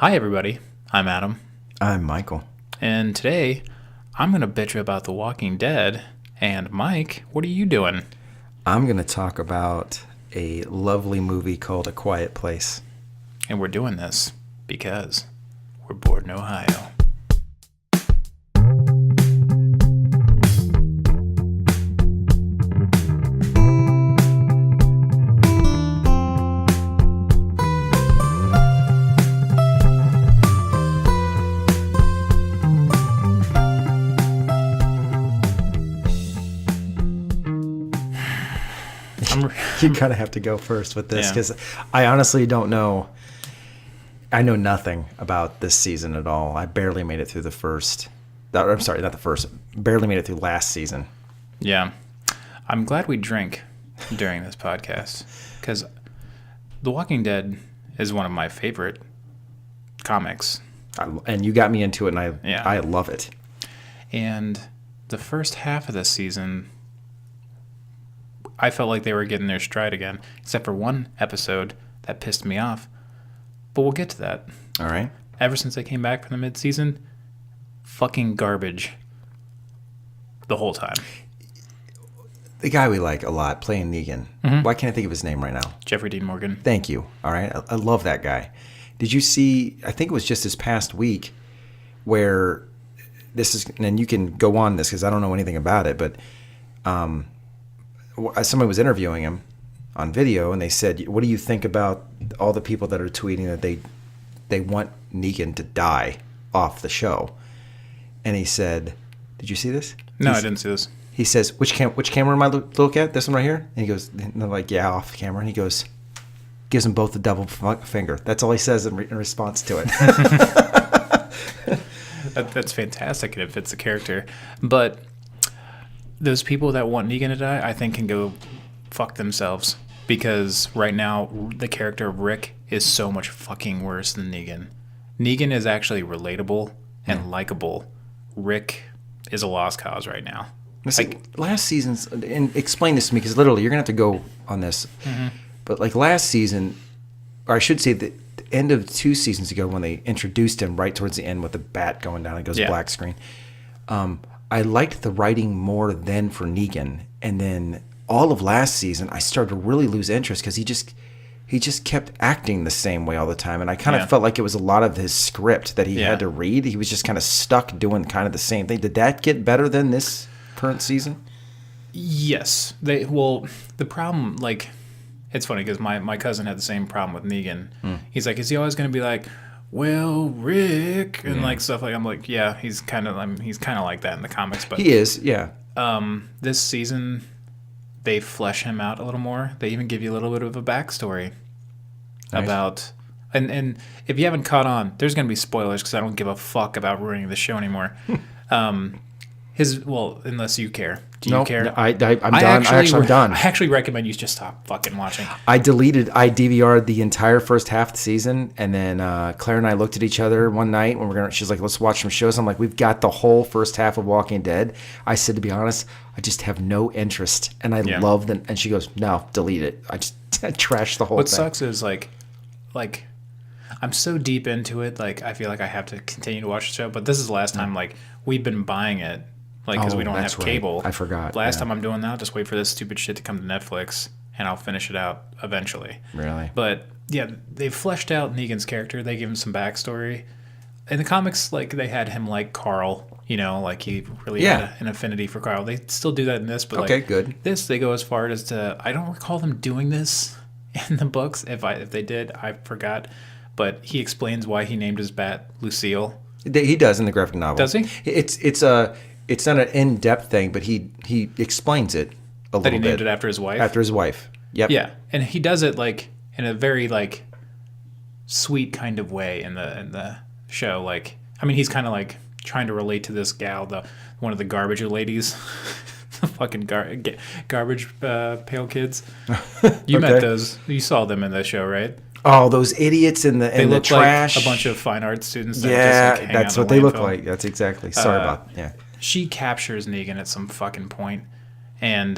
Hi, everybody. I'm Adam. I'm Michael. And today, I'm going to bitch about The Walking Dead. And Mike, what are you doing? I'm going to talk about a lovely movie called A Quiet Place. And we're doing this because we're bored in Ohio. You kind of have to go first with this because I honestly don't know. I know nothing about this season at all. I barely made it through the first. I'm sorry, not the first. Barely made it through last season. Yeah. I'm glad we drink during this podcast because The Walking Dead is one of my favorite comics. And you got me into it, and I love it. And the first half of this season, I felt like they were getting their stride again, except for one episode that pissed me off. But we'll get to that. All right. Ever since they came back from the mid-season, fucking garbage the whole time. The guy we like a lot, playing Negan. Mm-hmm. Why can't I think of his name right now? Jeffrey Dean Morgan. Thank you. All right. I love that guy. Did you see, I think it was just this past week, where this is, and you can go on this because I don't know anything about it, but somebody was interviewing him on video, and they said, what do you think about all the people that are tweeting that they want Negan to die off the show? And he said, did you see this? No, I didn't see this. He says, which camera am I look at? This one right here? And he goes, and they're like, yeah, off camera. And he goes, gives them both the double finger. That's all he says in response to it. That's fantastic, and it fits the character. But those people that want Negan to die, I think, can go fuck themselves. Because right now, the character of Rick is so much fucking worse than Negan. Negan is actually relatable and likable. Rick is a lost cause right now. Last season's, and explain this to me, because literally you're going to have to go on this. Mm-hmm. But like last season, or I should say the end of 2 seasons ago when they introduced him right towards the end with the bat going down, it goes black screen. I liked the writing more then for Negan, and then all of last season I started to really lose interest because he just kept acting the same way all the time, and I kind of felt like it was a lot of his script that he had to read. He was just kind of stuck doing kind of the same thing. Did that get better than this current season? Yes. The problem, like, it's funny because my cousin had the same problem with Negan. He's like, is he always going to be like, well, Rick, and like stuff like, I'm like, yeah, he's kind of like that in the comics, but he is, yeah. This season they flesh him out a little more. They even give you a little bit of a backstory about, and if you haven't caught on, there's going to be spoilers because I don't give a fuck about ruining the show anymore. Unless you care. Do you care? I'm done. I'm done. I actually recommend you just stop fucking watching. I DVR'd the entire first half of the season, and then Claire and I looked at each other one night when she's like, let's watch some shows. I'm like, we've got the whole first half of Walking Dead. I said, to be honest, I just have no interest, and I love them. And she goes, no, delete it. I just trashed the whole thing. What sucks is like, I'm so deep into it, like, I feel like I have to continue to watch the show, but this is the last time, like, we've been buying it. Like, because we don't have cable. I forgot. Last time I'm doing that, I'll just wait for this stupid shit to come to Netflix, and I'll finish it out eventually. Really? But, yeah, they fleshed out Negan's character. They gave him some backstory. In the comics, like, they had him like Carl, like he really had an affinity for Carl. They still do that in this, but good. This, they go as far as to, I don't recall them doing this in the books. If they did, I forgot. But he explains why he named his bat Lucille. He does in the graphic novel. Does he? It's not an in-depth thing, but he explains it a little bit. That he named it after his wife? After his wife. Yep. Yeah, and he does it like in a very like sweet kind of way in the show. Like, I mean, he's kind of like trying to relate to this gal, one of the garbage ladies, the fucking garbage pail kids. You met those. You saw them in the show, right? Oh, those idiots in the trash. Like a bunch of fine arts students. That's what they look like. That's exactly. Sorry about that. She captures Negan at some fucking point, and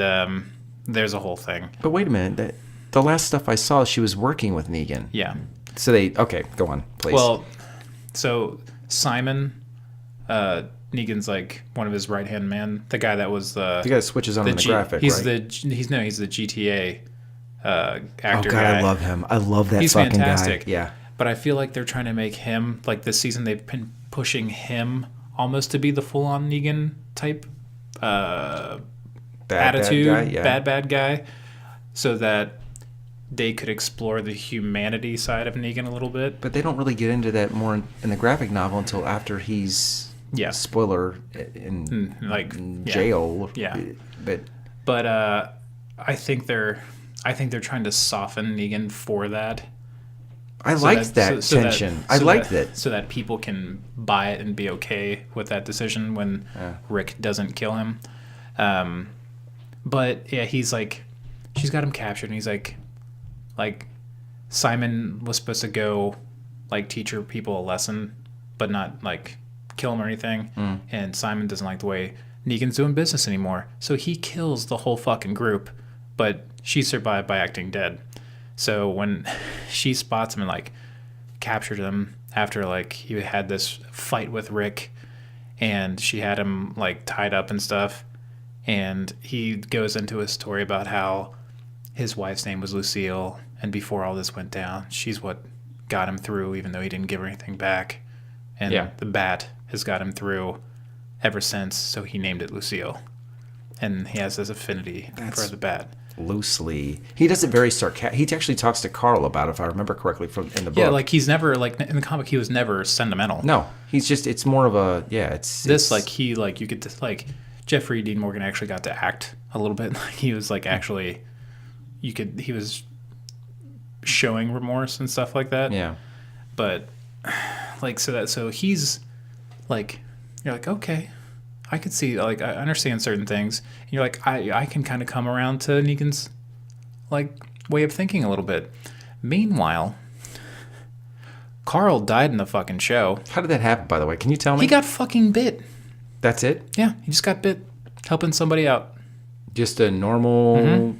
there's a whole thing. But wait a minute. The last stuff I saw, she was working with Negan. Yeah. So go on, please. Well, So Simon, Negan's like one of his right hand man, the guy that was The guy that switches on in the graphic, he's right? he's the GTA actor Oh God, guy. I love him. I love that He's fucking fantastic. guy. Yeah. But I feel like they're trying to make him, like this season, they've been pushing him almost to be the full on Negan type attitude, bad guy. Yeah. bad guy, so that they could explore the humanity side of Negan a little bit. But they don't really get into that more in the graphic novel until after he's spoiler in jail. Yeah. But I think they're trying to soften Negan for that. I liked that tension. I liked it. So that people can buy it and be okay with that decision when Rick doesn't kill him. But yeah, he's like, she's got him captured, and he's like Simon was supposed to go like teach her people a lesson, but not like kill him or anything. And Simon doesn't like the way Negan's doing business anymore, so he kills the whole fucking group. But she survived by acting dead. So when she spots him and like captured him after like he had this fight with Rick, and she had him like tied up and stuff, and he goes into a story about how his wife's name was Lucille, and before all this went down, she's what got him through, even though he didn't give her anything back. And the bat has got him through ever since, so he named it Lucille. And he has this affinity for the bat. Loosely, he does it very sarcastic. He actually talks to Carl about it, if I remember correctly from in the book. Yeah, like he's never like in the comic, he was never sentimental. No, he's just, it's more of a it's like he like you get to like Jeffrey Dean Morgan actually got to act a little bit. He was like actually he was showing remorse and stuff like that. Yeah, but like so he's like, you're like, okay, I could see, like, I understand certain things. And you're like, I can kind of come around to Negan's, like, way of thinking a little bit. Meanwhile, Carl died in the fucking show. How did that happen, by the way? Can you tell me? He got fucking bit. That's it? Yeah, he just got bit helping somebody out. Just a normal...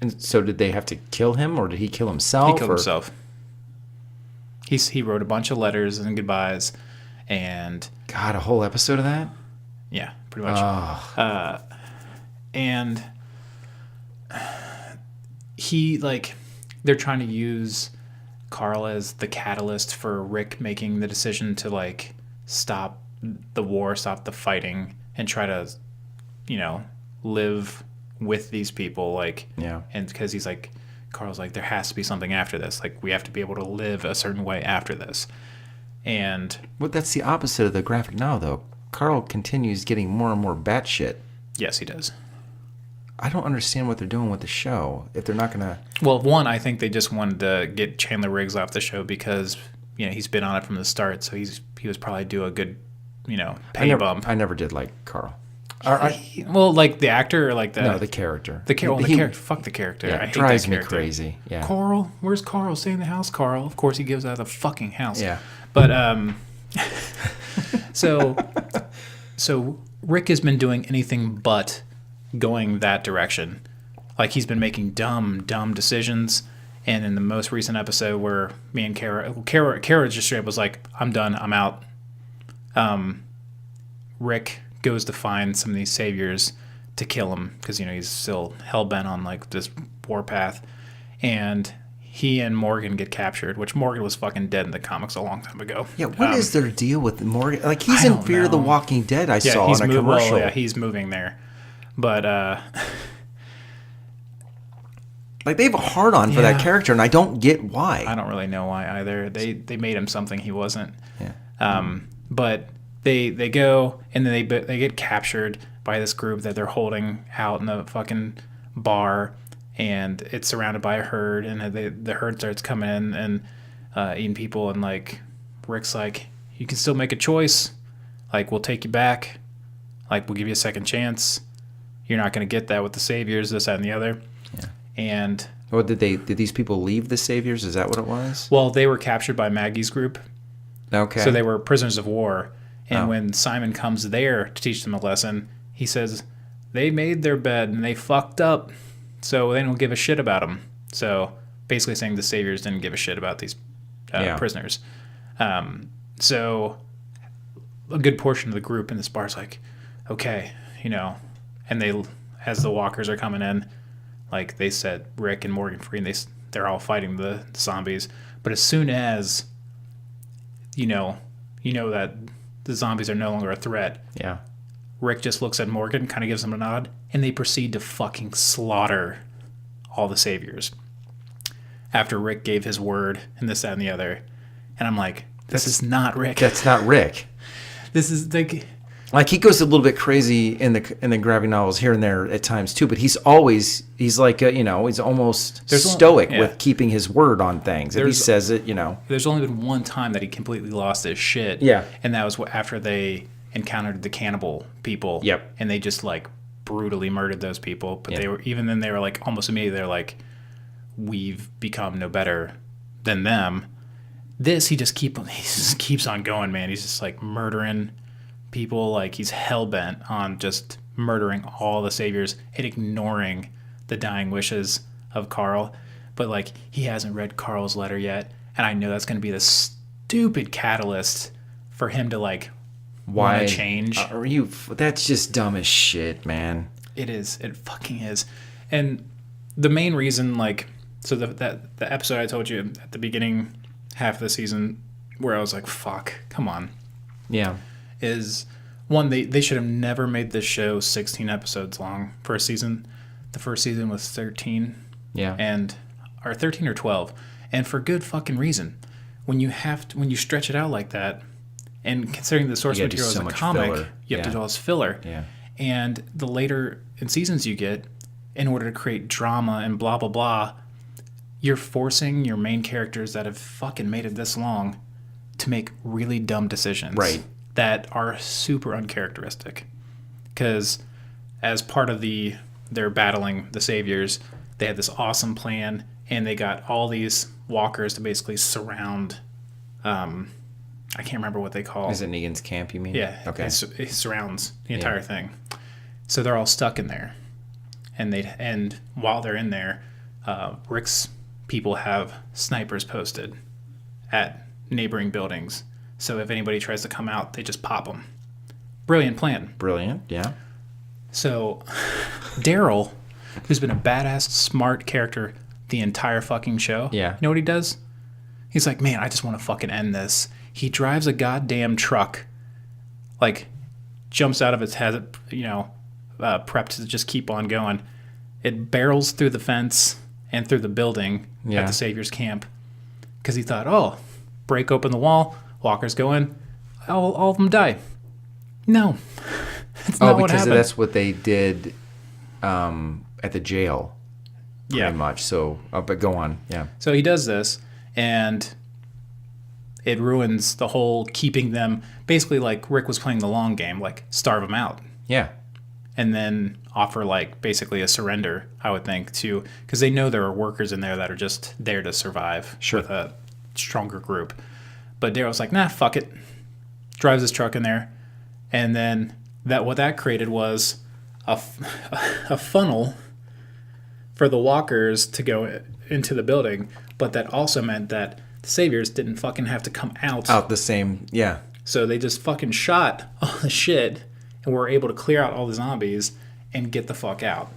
and so did they have to kill him, or did he kill himself? He killed himself. He wrote a bunch of letters and goodbyes, and... God, a whole episode of that? Yeah, pretty much. And he, like, they're trying to use Carl as the catalyst for Rick making the decision to, like, stop the war, stop the fighting, and try to, you know, live with these people, like, and because he's like, Carl's like, there has to be something after this. Like, we have to be able to live a certain way after this. And well, that's the opposite of the graphic novel, though. Carl continues getting more and more batshit. Yes, he does. I don't understand what they're doing with the show if they're not gonna. Well, one, I think they just wanted to get Chandler Riggs off the show because, you know, he's been on it from the start, so he was probably due a good, you know, bump. I never did like Carl. Well, like the actor or like the... No, the character. The character. Fuck the character. Yeah, I hate drives that me character. crazy. Yeah. Carl? Where's Carl? Stay in the house, Carl. Of course he gives out of the fucking house. Yeah. But, so Rick has been doing anything but going that direction. Like, he's been making dumb decisions. And in the most recent episode where me and Kara just straight up was like, I'm done, I'm out. Rick goes to find some of these saviors to kill him because, you know, he's still hell-bent on, like, this warpath. And he and Morgan get captured, which Morgan was fucking dead in the comics a long time ago. Yeah, what is their deal with Morgan? Like, he's in Fear of the Walking Dead, I saw on a commercial. Well, yeah, he's moving there. But, like, they have a hard-on for that character, and I don't get why. I don't really know why either. They made him something he wasn't. Yeah. But they go, and then they get captured by this group that they're holding out in the fucking bar, and it's surrounded by a herd, and the herd starts coming in and eating people, and, like, Rick's like, you can still make a choice. Like, we'll take you back. Like, we'll give you a second chance. You're not going to get that with the saviors, this, that, and the other. Yeah. And... Well, did these people leave the saviors? Is that what it was? Well, they were captured by Maggie's group. Okay. So they were prisoners of war. And when Simon comes there to teach them a lesson, he says, they made their bed and they fucked up, so they don't give a shit about them. So basically saying the saviors didn't give a shit about these prisoners. So a good portion of the group in this bar is like, okay, and they, as the walkers are coming in, like they said, Rick and Morgan Freeman, they're all fighting the zombies. But as soon as you know that the zombies are no longer a threat, Yeah. Rick just looks at Morgan, kind of gives him a nod, and they proceed to fucking slaughter all the saviors. After Rick gave his word and this, that, and the other. And I'm like, this is not Rick. That's not Rick. This is like he goes a little bit crazy in the graphic novels here and there at times too, but he's almost stoic with keeping his word on things. If he says it, There's only been one time that he completely lost his shit. Yeah. And that was after they encountered the cannibal people. Yep. And they just like brutally murdered those people. But they were like almost immediately, they're like, we've become no better than them. This, he just keeps on going, man. He's just like murdering people. Like he's hell-bent on just murdering all the saviors and ignoring the dying wishes of Carl. But like he hasn't read Carl's letter yet. And I know that's going to be the stupid catalyst for him to like want to change. That's just dumb as shit, man. It is. It fucking is. And the main reason, like, so the episode I told you at the beginning half of the season where I was like, fuck, come on. Yeah. Is one, they should have never made this show 16 episodes long for a season. The first season was 13. Yeah. Or 13 or 12. And for good fucking reason. When you stretch it out like that, and considering the source material is a comic, you have to do all this filler. Yeah. And the later in seasons you get, in order to create drama and blah, blah, blah, you're forcing your main characters that have fucking made it this long to make really dumb decisions. Right. That are super uncharacteristic. Because as part of they're battling the saviors, they had this awesome plan, and they got all these walkers to basically surround, I can't remember what they call. Is it Negan's camp, you mean? Yeah. Okay. It surrounds the entire thing. So they're all stuck in there. And while they're in there, Rick's people have snipers posted at neighboring buildings. So if anybody tries to come out, they just pop them. Brilliant plan. Brilliant, yeah. So Daryl, who's been a badass, smart character the entire fucking show, you know what he does? He's like, man, I just want to fucking end this. He drives a goddamn truck, like, jumps out of its head, prepped to just keep on going. It barrels through the fence and through the building at the Savior's camp because he thought, break open the wall, walkers go in, all of them die. No, that's not what happened. Because that's what they did at the jail, pretty much. So, but go on, yeah. So he does this, and it ruins the whole keeping them, basically like Rick was playing the long game, like starve them out. Yeah. And then offer like basically a surrender, I would think, to, because they know there are workers in there that are just there to survive with a stronger group. But Daryl's like, nah, fuck it. Drives his truck in there. And then what that created was a funnel for the walkers to go into the building. But that also meant that the saviors didn't fucking have to come out the same, yeah. So they just fucking shot all the shit and were able to clear out all the zombies and get the fuck out,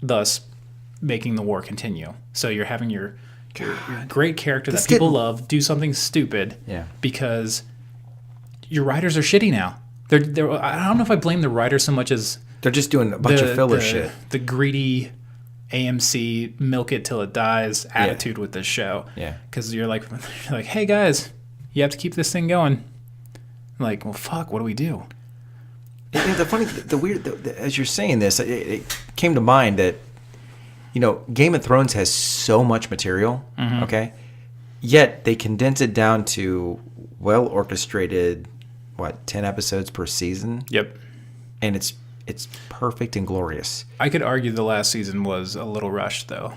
thus making the war continue. So you're having your great character that people love do something stupid because your writers are shitty now. They're I don't know if I blame the writers so much as they're just doing a bunch of filler shit. The greedy AMC milk it till it dies attitude with this show. Yeah. Because you're like, hey guys, you have to keep this thing going. I'm like, well, fuck, what do we do? The weird, as you're saying this, it came to mind that, Game of Thrones has so much material, okay? Yet they condense it down to well-orchestrated, 10 episodes per season? Yep. And it's perfect and glorious. I could argue the last season was a little rushed, though.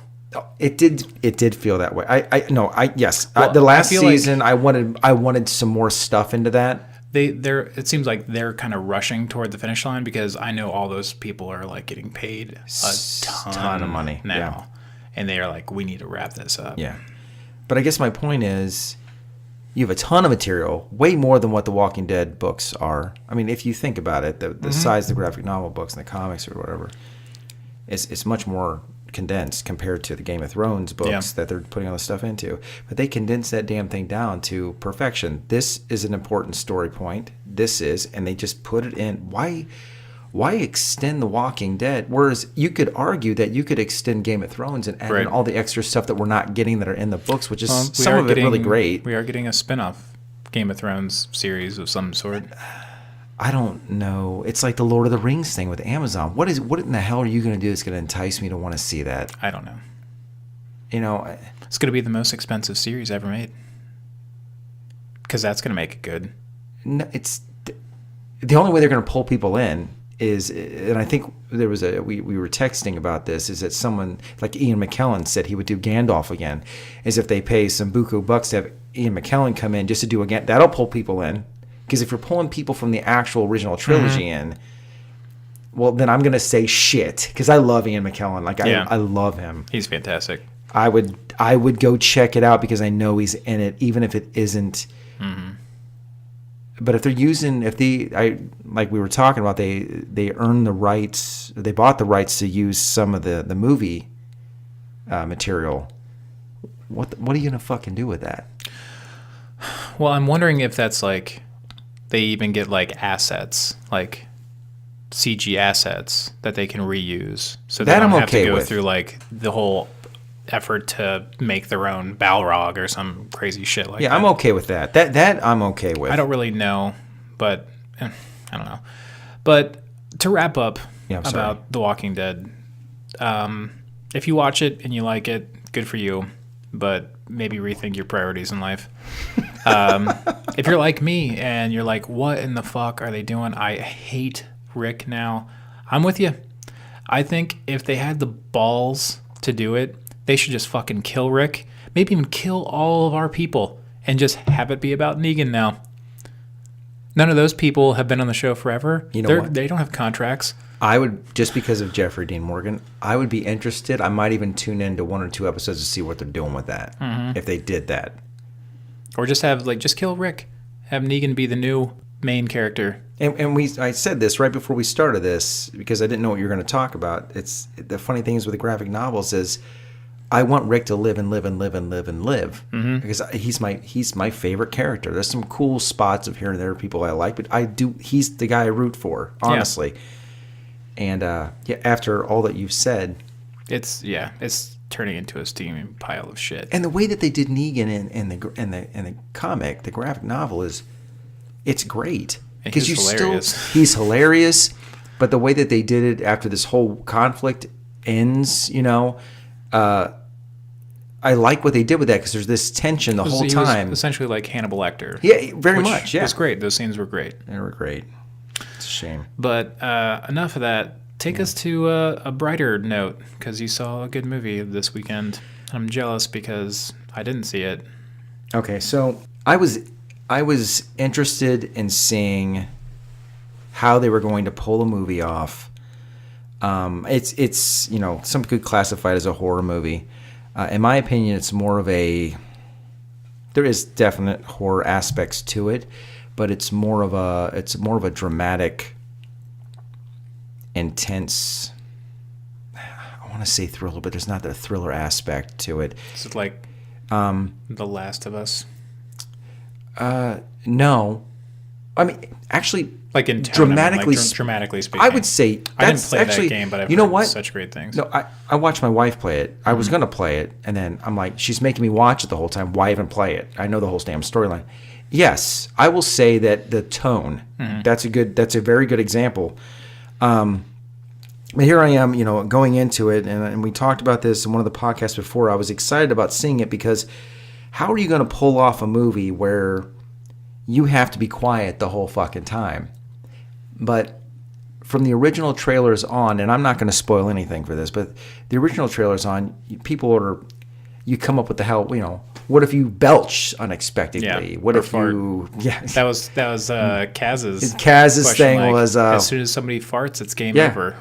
It did feel that way. The last season, I wanted some more stuff into that. It seems like they're kind of rushing toward the finish line because I know all those people are like getting paid a ton of money now, and they are like, we need to wrap this up. Yeah, but I guess my point is, You have a ton of material, way more than what the Walking Dead books are. I mean, if you think about it, the size of the graphic novel books and the comics or whatever, it's much more condensed compared to the Game of Thrones books that they're putting all this stuff into. But they condense that damn thing down to perfection. This is an important story point. And they just put it in. Why extend The Walking Dead? Whereas you could argue that you could extend Game of Thrones and add in all the extra stuff that we're not getting that are in the books, which is some of it really great. We are getting a spin-off Game of Thrones series of some sort. I don't know. It's like the Lord of the Rings thing with Amazon. What in the hell are you going to do that's going to entice me to want to see that? I don't know. You know, it's going to be the most expensive series ever made. Because that's going to make it good. No, it's the only way they're going to pull people in is, and I think there was we were texting about this, is that someone like Ian McKellen said he would do Gandalf again, is if they pay some buku bucks to have Ian McKellen come in just to do again, that'll pull people in. Because if you're pulling people from the actual original trilogy in, well, then I'm gonna say shit, because I love Ian McKellen. Like I love him. He's fantastic. I would go check it out because I know he's in it, even if it isn't. But if they're using, like we were talking about, they earn the rights, they bought the rights to use some of the movie material. What are you gonna fucking do with that? Well, I'm wondering if that's like they even get like assets, like CG assets that they can reuse, so they don't have to go through like the whole effort to make their own Balrog or some crazy shit like that. Yeah, I'm okay with that. That I'm okay with. I don't really know, but I don't know. But to wrap up about The Walking Dead, if you watch it and you like it, good for you, but maybe rethink your priorities in life. If you're like me and you're like, what in the fuck are they doing? I hate Rick now. I'm with you. I think if they had the balls to do it, they should just fucking kill Rick. Maybe even kill all of our people and just have it be about Negan now. None of those people have been on the show forever. You know what? They don't have contracts. I would, just because of Jeffrey Dean Morgan, I would be interested. I might even tune into 1 or 2 episodes to see what they're doing with that. If they did that. Or just just kill Rick. Have Negan be the new main character. And I said this right before we started this because I didn't know what you were going to talk about. It's the funny thing is with the graphic novels is I want Rick to live and live and live and live and live because he's my favorite character. There's some cool spots of here and there people I like, but he's the guy I root for, honestly. Yeah. And after all that you've said, it's turning into a steaming pile of shit. And the way that they did Negan in the comic, the graphic novel it's great because he's hilarious. But the way that they did it after this whole conflict ends, I like what they did with that because there's this tension the whole time. Was essentially like Hannibal Lecter. Yeah, very much. Yeah, it was great. Those scenes were great. They were great. It's a shame. But enough of that. Take us to a brighter note because you saw a good movie this weekend. I'm jealous because I didn't see it. Okay, so I was interested in seeing how they were going to pull a movie off. It's some could classify it as a horror movie. In my opinion, it's more of there is definite horror aspects to it, but it's more of a dramatic, intense, I want to say thriller, but there's not the thriller aspect to it. Is it like The Last of Us? No. I mean, actually, like in tone, dramatically speaking. I would say that's I didn't play actually, that game, but I've heard such great things. No, I watched my wife play it. I was going to play it, and then I'm like, she's making me watch it the whole time. Why even play it? I know the whole damn storyline. Yes, I will say that the tone, that's a very good example. But here I am, going into it, and we talked about this in one of the podcasts before. I was excited about seeing it because how are you going to pull off a movie where you have to be quiet the whole fucking time? But from the original trailers on, and I'm not going to spoil anything for this, but the original trailers on, you come up with the hell, what if you belch unexpectedly? Yeah, what if fart. That was Kaz's thing was as soon as somebody farts, it's game over.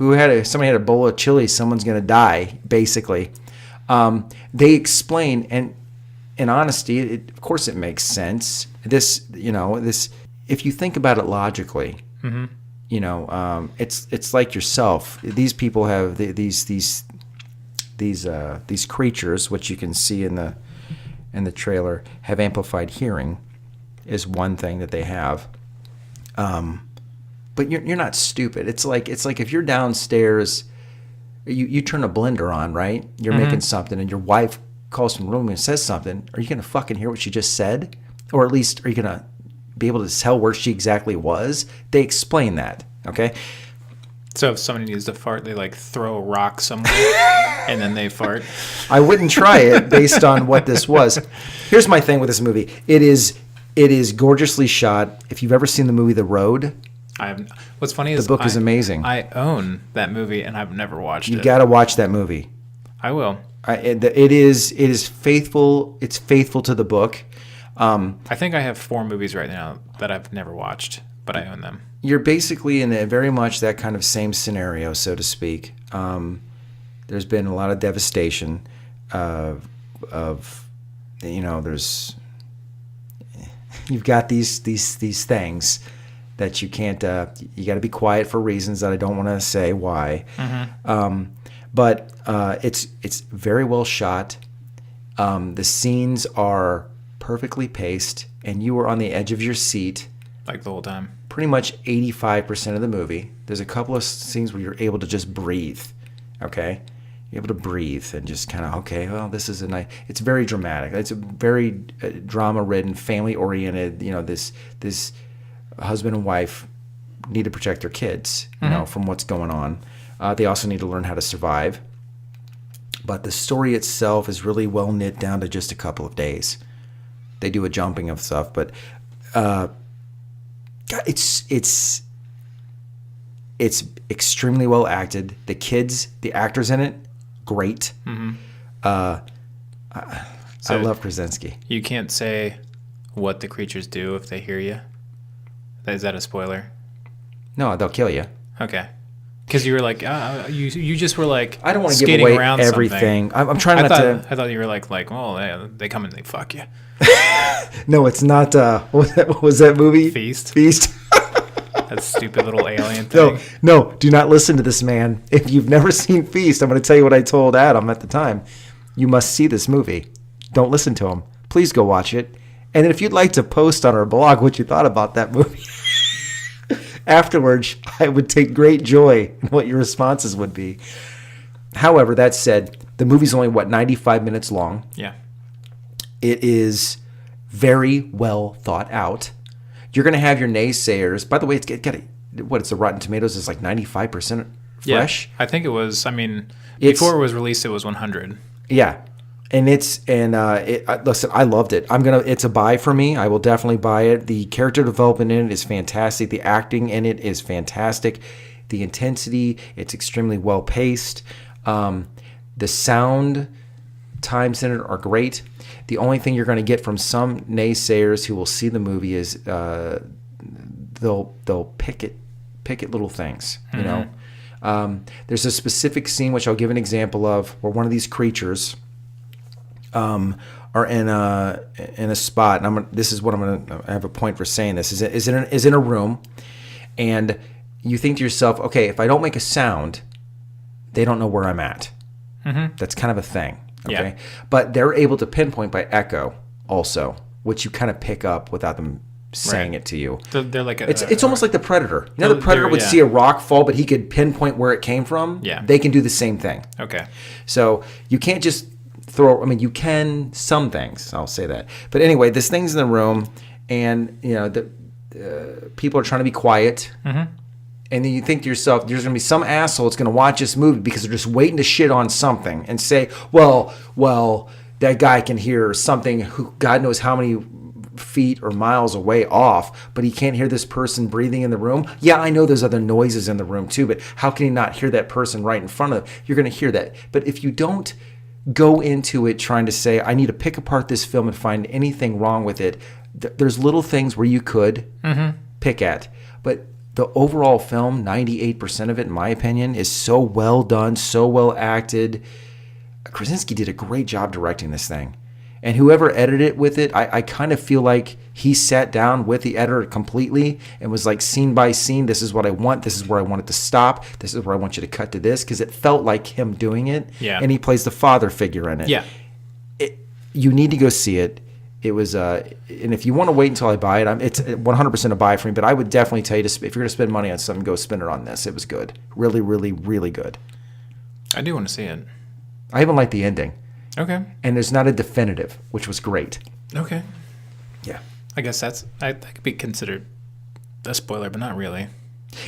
Somebody had a bowl of chili, someone's going to die, basically. They explain, and in honesty, of course it makes sense. This, if you think about it logically, it's like yourself. These people have these creatures, which you can see in the trailer, have amplified hearing, is one thing that they have. But you're not stupid. It's like if you're downstairs, you turn a blender on, right? You're making something, and your wife calls from the room and says something. Are you gonna fucking hear what she just said, or at least are you gonna be able to tell where she exactly was? They explain that, okay? So if somebody needs to fart, they like throw a rock somewhere and then they fart. I wouldn't try it based on what this was. Here's my thing with this movie. It is gorgeously shot. If you've ever seen the movie The Road, What's funny is the book is amazing. I own that movie and I've never watched it. You got to watch that movie. I will. It is faithful. It's faithful to the book. I think I have 4 movies right now that I've never watched, but I own them. You're basically in very much that kind of same scenario, so to speak. There's been a lot of devastation there's you've got these things that you can't. You got to be quiet for reasons that I don't want to say why. But it's very well shot. The scenes are perfectly paced, and you were on the edge of your seat like the whole time. Pretty much 85% of the movie. There's a couple of scenes where you're able to just breathe. Okay, you're able to breathe and just kind of, okay, well, this is a nice. It's very dramatic. It's a very drama-ridden, family-oriented. This husband and wife need to protect their kids, from what's going on. They also need to learn how to survive. But the story itself is really well knit down to just a couple of days. They do a jumping of stuff, but it's extremely well acted. The kids, the actors in it, great. I love Krasinski. You can't say what the creatures do if they hear you. Is that a spoiler? No, they'll kill you. Okay. Because you were like, you just were like, I don't want to give away around everything. I'm trying not to. I thought you were like, well, they come and they fuck you. No, it's not. What was that movie? Feast. That stupid little alien thing. No, do not listen to this man. If you've never seen Feast, I'm going to tell you what I told Adam at the time. You must see this movie. Don't listen to him. Please go watch it. And if you'd like to post on our blog what you thought about that movie, afterwards, I would take great joy in what your responses would be. However, that said, the movie's only, 95 minutes long. Yeah. It is very well thought out. You're going to have your naysayers. By the way, it's the Rotten Tomatoes is like 95% fresh. Yeah, I think it was, before it was released, it was 100. Yeah. And listen, I loved it. It's a buy for me. I will definitely buy it. The character development in it is fantastic. The acting in it is fantastic. The intensity, it's extremely well paced. The sound times in it are great. The only thing you're going to get from some naysayers who will see the movie is they'll pick at little things. There's a specific scene which I'll give an example of where one of these creatures are in a spot, and I have a point for saying this. Is in a room, and you think to yourself, okay, if I don't make a sound, they don't know where I'm at. That's kind of a thing. Okay, but they're able to pinpoint by echo also, which you kind of pick up without them saying it to you. They're like it's almost like the Predator. The Predator would see a rock fall, but he could pinpoint where it came from. Yeah, they can do the same thing. Okay, so you can't just you can some things. I'll say that. But anyway, this thing's in the room, and the people are trying to be quiet. And then you think to yourself, there's going to be some asshole that's going to watch this movie because they're just waiting to shit on something and say, well, that guy can hear something who God knows how many feet or miles away off, but he can't hear this person breathing in the room. Yeah, I know there's other noises in the room too, but how can he not hear that person right in front of him? You're going to hear that. But if you don't go into it trying to say, I need to pick apart this film and find anything wrong with it, there's little things where you could pick at. But the overall film, 98% of it, in my opinion, is so well done, so well acted. Krasinski did a great job directing this thing. And whoever edited it with it, I kind of feel like he sat down with the editor completely and was like, scene by scene, this is what I want. This is where I want it to stop. This is where I want you to cut to this. Because it felt like him doing it. Yeah. And he plays the father figure in it. Yeah. You need to go see it. It was, and if you want to wait until I buy it, it's 100% a buy for me. But I would definitely tell you, if you're going to spend money on something, go spend it on this. It was good. Really, really, really good. I do want to see it. I even liked the ending. Okay. And there's not a definitive, which was great. Okay. Yeah. I guess that could be considered a spoiler, but not really.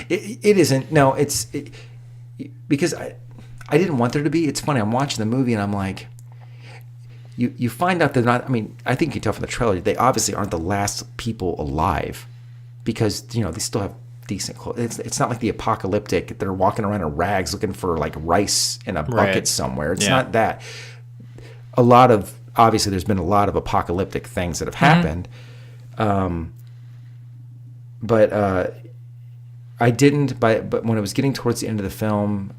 It isn't. No, because I didn't want there to be. It's funny. I'm watching the movie and I'm like, you find out they're not. I mean, I think you can tell from the trailer, they obviously aren't the last people alive, because they still have decent clothes. It's not like the apocalyptic. They're walking around in rags looking for like rice in a bucket somewhere. It's not that. Obviously there's been a lot of apocalyptic things that have happened. But I didn't. But when it was getting towards the end of the film,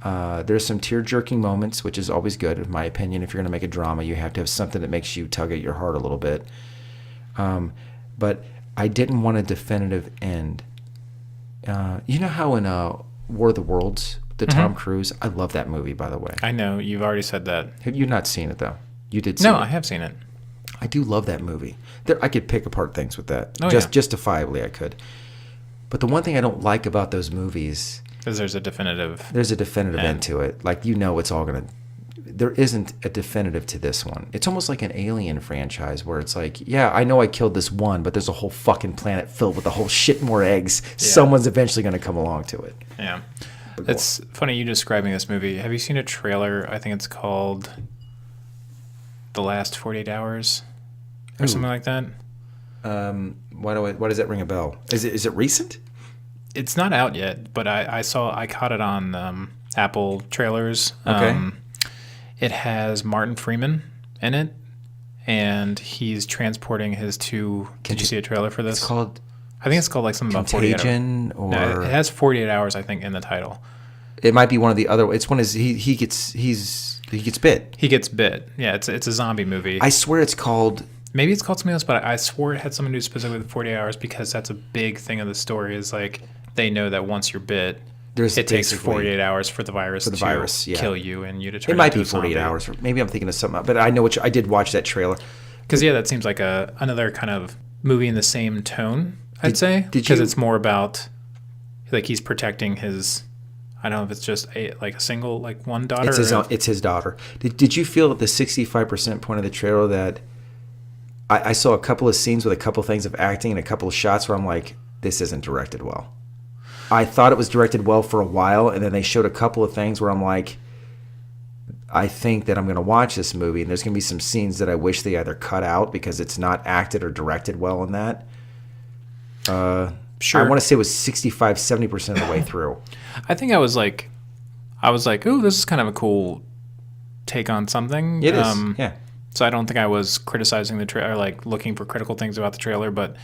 there's some tear-jerking moments, which is always good, in my opinion. If you're going to make a drama, you have to have something that makes you tug at your heart a little bit. But I didn't want a definitive end. You know how in War of the Worlds, the Tom Cruise, I love that movie, by the way. I know you've already said that. Have you not seen it though? You did see No, it. I have seen it. I do love that movie. I could pick apart things with that. Oh, Justifiably, I could. But the one thing I don't like about those movies is there's a definitive end to it. Like, it's all going to... There isn't a definitive to this one. It's almost like an Alien franchise where it's like, yeah, I know I killed this one, but there's a whole fucking planet filled with a whole shit more eggs. Yeah. Someone's eventually going to come along to it. Yeah. It's funny you describing this movie. Have you seen a trailer? I think it's called The Last 48 Hours or something like that. Why does that ring a bell? Is it recent? It's not out yet, but I caught it on Apple trailers. Okay. It has Martin Freeman in it, and he's transporting his two. Did you see a trailer for this? It's called. I think it's called like something about 48 Contagion, or no, it has 48 hours. I think in the title. It might be one of the other. It's one is he gets bit. He gets bit. Yeah, it's a zombie movie. I swear it's called. Maybe it's called something else, but I swore it had something to do specifically with 48 hours, because that's a big thing of the story. Is like they know that once you're bit, it takes 48 hours for the virus to kill you, and you to turn. It might be into a 48 zombie. hours. Maybe I'm thinking of something else, but I know I did watch that trailer. Because that seems like another kind of movie in the same tone. I'd say because it's more about like he's protecting his. I don't know if it's just a single one daughter. It's his daughter. Did you feel at the 65% point of the trailer that I saw a couple of scenes with a couple of things of acting and a couple of shots where I'm like, this isn't directed well. I thought it was directed well for a while, and then they showed a couple of things where I'm like, I think that I'm going to watch this movie, and there's going to be some scenes that I wish they either cut out because it's not acted or directed well in that. Sure. I want to say it was 65, 70% of the way through. I think I was like, oh, this is kind of a cool take on something. It is, yeah. So I don't think I was criticizing the trailer, looking for critical things about the trailer, but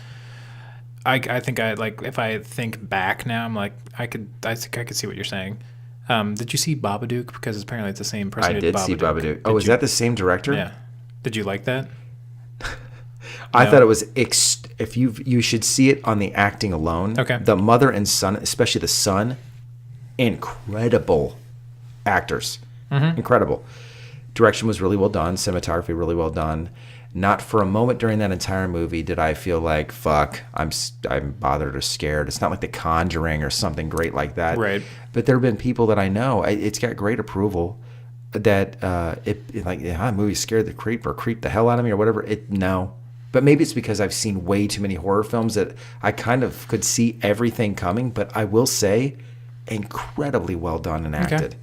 I think if I think back now, I'm like, I think I could see what you're saying. Did you see Babadook? Because apparently it's the same person. I did see Babadook. Oh, is that the same director? Yeah. Did you like that? I thought it was if you should see it on the acting alone. Okay. The mother and son, especially the son, incredible actors. Mm-hmm. Incredible. Direction was really well done. Cinematography really well done. Not for a moment during that entire movie did I feel like, fuck, I'm bothered or scared. It's not like The Conjuring or something great like that. Right. But there have been people that I know, it's got great approval, that that movie scared the creep or creeped the hell out of me or whatever. No. But maybe it's because I've seen way too many horror films that I kind of could see everything coming. But I will say, incredibly well done and acted. Okay.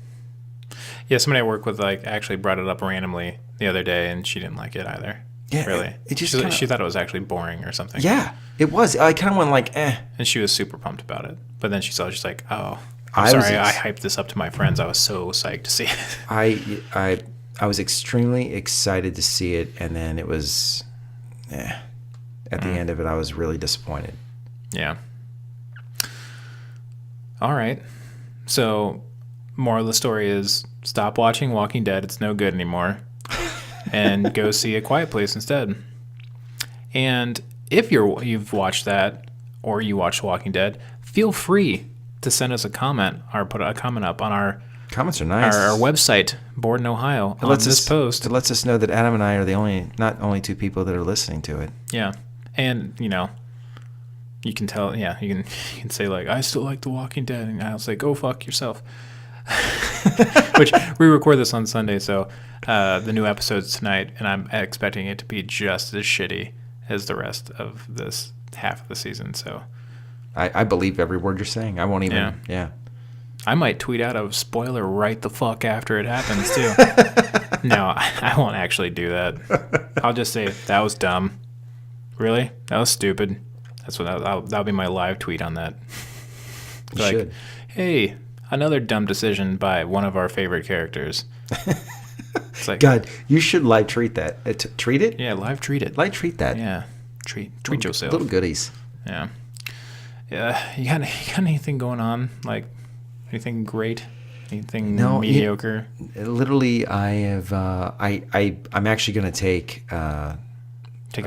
Yeah, somebody I work with actually brought it up randomly the other day, and she didn't like it either. Yeah, really. She thought it was actually boring or something. Yeah, it was. I kind of went like, eh. And she was super pumped about it. But then she saw it, she's like, oh, I hyped this up to my friends. I was so psyched to see it. I was extremely excited to see it, and then it was, at the end of it, I was really disappointed. Yeah. All right. So, moral of the story is stop watching Walking Dead. It's no good anymore. and go see A Quiet Place instead. And if you've watched that or you watched Walking Dead, feel free to send us a comment or put a comment up on our Comments are nice. our website, Board in Ohio, on this post. It lets us know that Adam and I are not only two people that are listening to it. Yeah, and you can tell. Yeah, you can say like, I still like The Walking Dead, and I'll say, go fuck yourself. Which we record this on Sunday, so the new episode's tonight, and I'm expecting it to be just as shitty as the rest of this half of the season. So I believe every word you're saying. I won't even. Yeah. I might tweet out a spoiler right the fuck after it happens too. No, I won't actually do that. I'll just say that was dumb. Really? That was stupid. That's what that'll be my live tweet on that. You should. Hey, another dumb decision by one of our favorite characters. It's like, God, you should live tweet that. Treat it? Yeah, live tweet it. Live tweet that. Yeah, treat yourself. Little goodies. Yeah. Yeah. You got anything going on? Like anything great? Anything mediocre? Literally, I have. I'm actually going to take a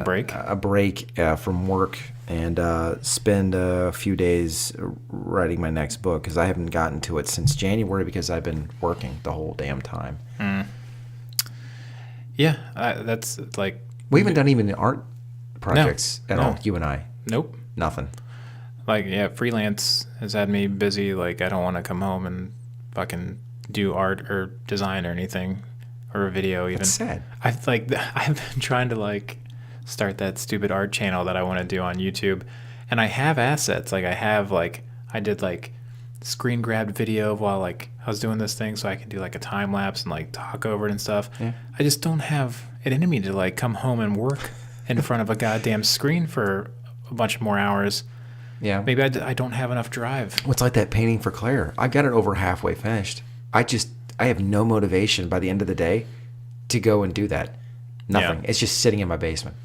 break. A break from work and spend a few days writing my next book because I haven't gotten to it since January because I've been working the whole damn time. Yeah, that's like we haven't done even art projects at all. You and I. Nope. Nothing. Like, yeah, freelance has had me busy. Like, I don't want to come home and fucking do art or design or anything or a video even. That's sad. I've been trying to like start that stupid art channel that I want to do on YouTube, and I have assets. Like, I did like screen grabbed video while like I was doing this thing, so I can do like a time lapse and like talk over it and stuff. Yeah. I just don't have it in me to like come home and work in front of a goddamn screen for a bunch more hours. Yeah. Maybe I don't have enough drive. Well, it's like that painting for Claire. I got it over halfway finished. I have no motivation by the end of the day to go and do that. Nothing. Yeah. It's just sitting in my basement.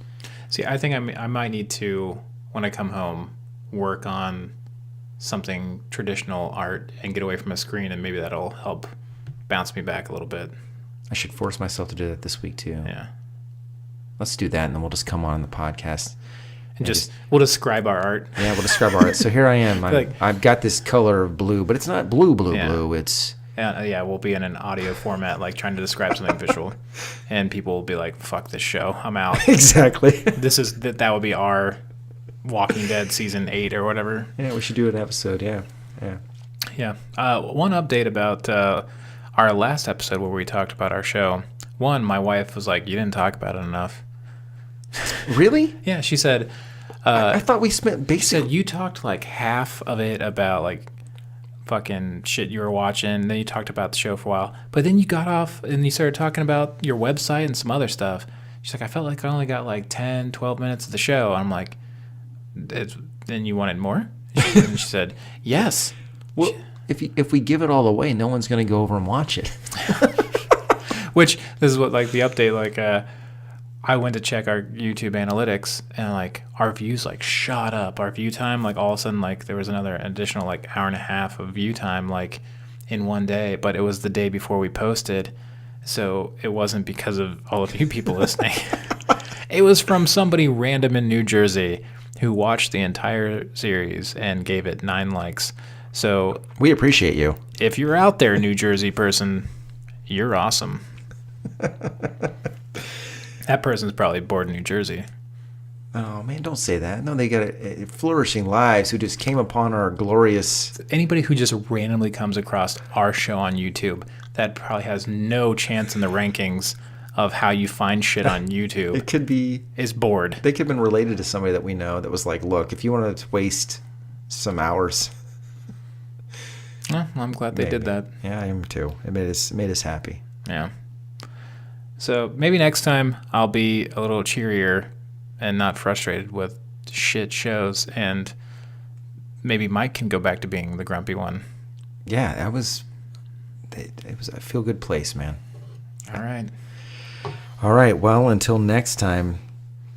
See, I think I might need to, when I come home, work on something traditional art and get away from a screen, and maybe that'll help bounce me back a little bit. I should force myself to do that this week too. Yeah. Let's do that, and then we'll just come on the podcast. And we'll describe our art. Yeah, we'll describe our art. So here I am. I've got this color of blue, but it's not blue. It's... Yeah, we'll be in an audio format, like trying to describe something visual. And people will be like, fuck this show. I'm out. Exactly. That would be our Walking Dead season 8 or whatever. Yeah, we should do an episode. Yeah. One update about our last episode where we talked about our show. One, my wife was like, you didn't talk about it enough. Really? Yeah, she said... I thought we spent basically... She said you talked like half of it about like fucking shit you were watching. Then you talked about the show for a while. But then you got off and you started talking about your website and some other stuff. She's like, I felt like I only got like 10, 12 minutes of the show. I'm like, then you wanted more? And she said, yes. Well, if we give it all away, no one's going to go over and watch it. Which, this is what like the update, like... I went to check our YouTube analytics, and like our views like shot up. Our view time, like all of a sudden, like there was another additional like hour and a half of view time like in one day, but it was the day before we posted, so it wasn't because of all of you people listening. It was from somebody random in New Jersey who watched the entire series and gave it 9 likes. So we appreciate you. If you're out there, New Jersey person, you're awesome. That person's probably bored in New Jersey. Oh, man, don't say that. No, they got flourishing lives who just came upon our glorious... Anybody who just randomly comes across our show on YouTube, that probably has no chance in the rankings of how you find shit on YouTube. It could be... Is bored. They could have been related to somebody that we know that was like, look, if you wanted to waste some hours... Well, I'm glad they did that. Yeah, I am too. It made us happy. Yeah. So maybe next time I'll be a little cheerier and not frustrated with shit shows, and maybe Mike can go back to being the grumpy one. Yeah, it was a feel-good place, man. All right. Well, until next time,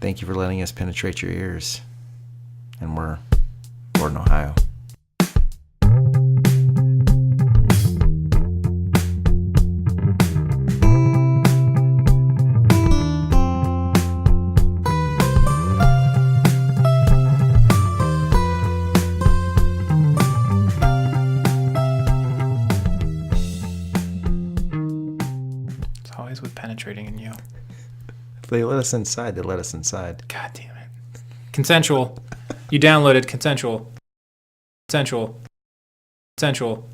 thank you for letting us penetrate your ears. And we're in Ohio. noise with penetrating in you. If they let us inside, they let us inside. God damn it. Consensual. You downloaded consensual. Consensual. Consensual.